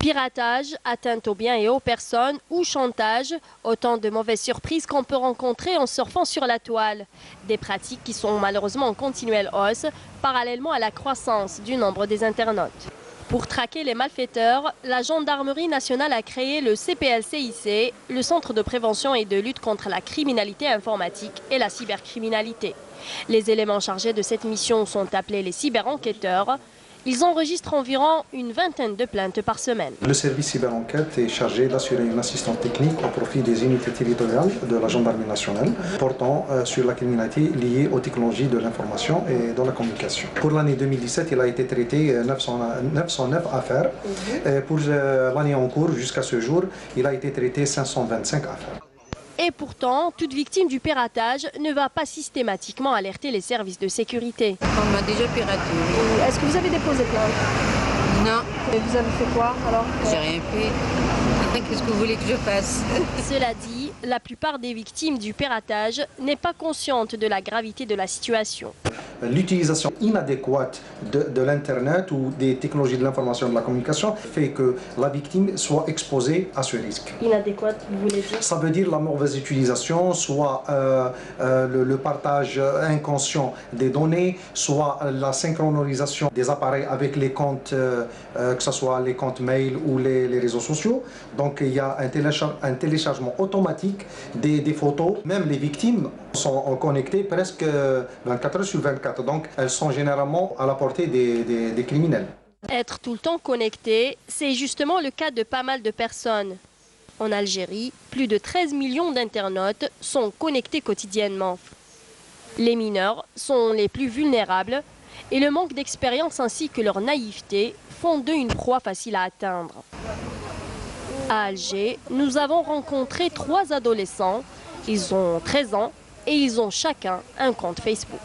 Piratage, atteinte aux biens et aux personnes ou chantage, autant de mauvaises surprises qu'on peut rencontrer en surfant sur la toile. Des pratiques qui sont malheureusement en continuelle hausse, parallèlement à la croissance du nombre des internautes. Pour traquer les malfaiteurs, la Gendarmerie nationale a créé le CPLCIC, le Centre de prévention et de lutte contre la criminalité informatique et la cybercriminalité. Les éléments chargés de cette mission sont appelés les cyberenquêteurs. Ils enregistrent environ une vingtaine de plaintes par semaine. Le service cyberenquête est chargé d'assurer une assistance technique au profit des unités territoriales de la Gendarmerie nationale portant sur la criminalité liée aux technologies de l'information et de la communication. Pour l'année 2017, il a été traité 909 affaires. Pour l'année en cours, jusqu'à ce jour, il a été traité 525 affaires. Et pourtant, toute victime du piratage ne va pas systématiquement alerter les services de sécurité. On m'a déjà piraté. Est-ce que vous avez déposé plainte? Non. Et vous avez fait quoi alors? J'ai rien fait. Qu'est-ce que vous voulez que je fasse? Cela dit, la plupart des victimes du piratage n'est pas consciente de la gravité de la situation. L'utilisation inadéquate de l'Internet ou des technologies de l'information et de la communication fait que la victime soit exposée à ce risque. Inadéquate, vous voulez dire? Ça veut dire la mauvaise utilisation, soit le partage inconscient des données, soit la synchronisation des appareils avec les comptes, que ce soit les comptes mail ou les réseaux sociaux. Donc il y a un téléchargement automatique des photos. Même les victimes sont connectées presque 24 heures sur 24. Donc elles sont généralement à la portée des criminels. Être tout le temps connecté, c'est justement le cas de pas mal de personnes. En Algérie, plus de 13 millions d'internautes sont connectés quotidiennement. Les mineurs sont les plus vulnérables et le manque d'expérience ainsi que leur naïveté font d'eux une proie facile à atteindre. À Alger, nous avons rencontré 3 adolescents. Ils ont 13 ans et ils ont chacun un compte Facebook.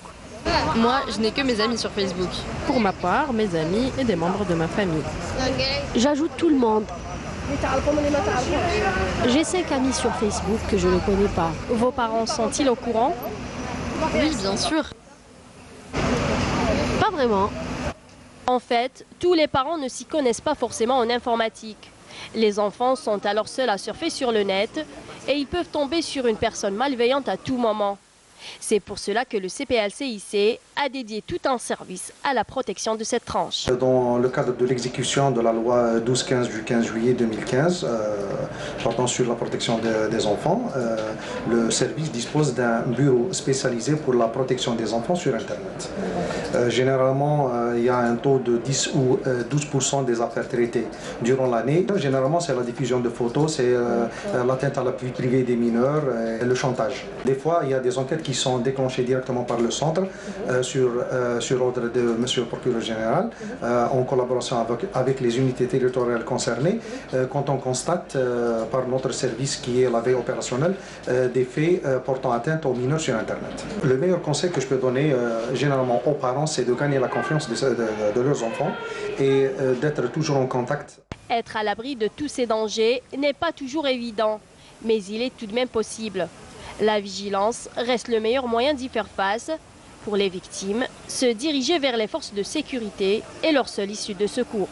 Moi, je n'ai que mes amis sur Facebook. Pour ma part, mes amis et des membres de ma famille. J'ajoute tout le monde. J'ai 5 amis sur Facebook que je ne connais pas. Vos parents sont-ils au courant? Oui, bien sûr. Pas vraiment. En fait, tous les parents ne s'y connaissent pas forcément en informatique. Les enfants sont alors seuls à surfer sur le net et ils peuvent tomber sur une personne malveillante à tout moment. C'est pour cela que le CPLCIC a dédié tout un service à la protection de cette tranche. Dans le cadre de l'exécution de la loi 1215 du 15 juillet 2015, portant sur la protection des enfants, le service dispose d'un bureau spécialisé pour la protection des enfants sur Internet. Généralement, il y a un taux de 10 ou 12% des affaires traitées durant l'année. Généralement, c'est la diffusion de photos, c'est l'atteinte à la vie privée des mineurs et le chantage. Des fois, il y a des enquêtes qui sont déclenchées directement par le centre sur ordre de M. le procureur général en collaboration avec les unités territoriales concernées quand on constate par notre service qui est la veille opérationnelle des faits portant atteinte aux mineurs sur Internet. Le meilleur conseil que je peux donner généralement aux parents, c'est de gagner la confiance de leurs enfants et d'être toujours en contact. Être à l'abri de tous ces dangers n'est pas toujours évident, mais il est tout de même possible. La vigilance reste le meilleur moyen d'y faire face. Pour les victimes, se diriger vers les forces de sécurité est leur seule issue de secours.